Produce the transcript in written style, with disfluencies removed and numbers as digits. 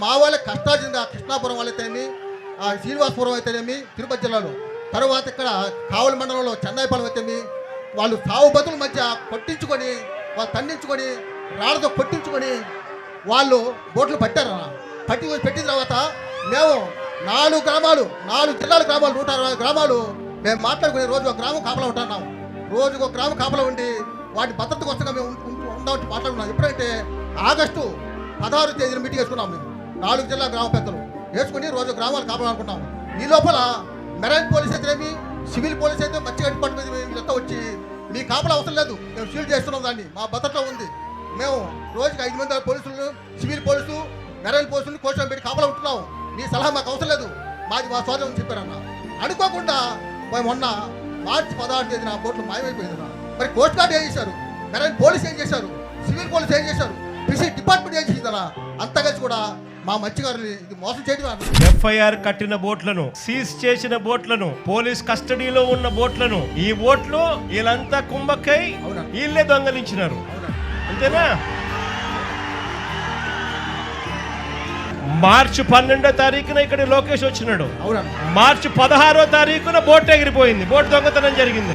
మా వాళ్ళ కష్టార్జితంగా కృష్ణాపురం వాళ్ళైతేనేమి శ్రీనివాసపురం అయితేనేమి తిరుపతి జిల్లాలో, తర్వాత ఇక్కడ కావలి మండలంలో చెన్నైపాలెం అయితేమి వాళ్ళు సావు బతుల మధ్య కొట్టించుకొని వాళ్ళు తండించుకొని రాళ్ళతో కొట్టించుకొని వాళ్ళు బోట్లు పట్టారు. పెట్టిన తర్వాత మేము 4 జిల్లాల గ్రామాలు 160 గ్రామాలు మేము మాట్లాడుకుని రోజు ఒక గ్రామం కాపలా ఉంటున్నాం. రోజుకు ఒక గ్రామం కాపలా ఉండి వాటి భద్రత కోసంగా మేము ఉందామని మాట్లాడుకున్నాం. ఎప్పుడంటే ఆగస్టు 16వ తేదీన మీటింగ్ వేసుకున్నాం. మేము 4 జిల్లా గ్రామ పెద్దలు వేసుకుని రోజు గ్రామాలు కాపాడాలనుకుంటాం. ఈ లోపల మెరైన్ పోలీస్ అయితేనేమి సివిల్ పోలీస్ అయితే మత్స్య డిపార్ట్మెంట్ వీళ్ళంతా వచ్చి మీ కాపలా అవసరం లేదు, మేము షీల్డ్ చేస్తున్నాం, దాన్ని మా భద్రత ఉంది, మేము రోజుకి 5 మంది పోలీసులు సివిల్ పోలీసు మెరైన్ పోలీసులు కోచం పెట్టి కాపలా ఉంటున్నాం, మీ సలహా మాకు అవసరం లేదు, మాది మా సోదరం చెప్పారన్న. అనుకోకుండా మొన్న మార్చి 16వ తేదీన బోట్లు మాయమైపోయిందన్న. మరి కోస్ట్ గార్డ్ ఏం చేశారు, మెరైన్ పోలీస్ ఏం చేశారు, సివిల్ పోలీస్ ఏం చేశారు, ఫిషీ డిపార్ట్మెంట్ ఏం చేసిందన్న, అంతా కలిసి కూడా మా మత్స్యకారులు ఇది మోసం చేయడం. ఎఫ్ఐఆర్ కట్టిన బోట్లను, సీజ్ చేసిన బోట్లను, పోలీస్ కస్టడీలో ఉన్న బోట్లను, ఈ బోట్లు వీళ్ళంతా కుంభక్కై వీళ్ళే దొంగలించినారు. అంతేనా? మార్చి 12వ తారీఖున ఇక్కడ లోకేష్ వచ్చినాడు. మార్చి 16వ తారీఖున బోట్ ఎగిరిపోయింది, బోట్ దొంగతనం జరిగింది.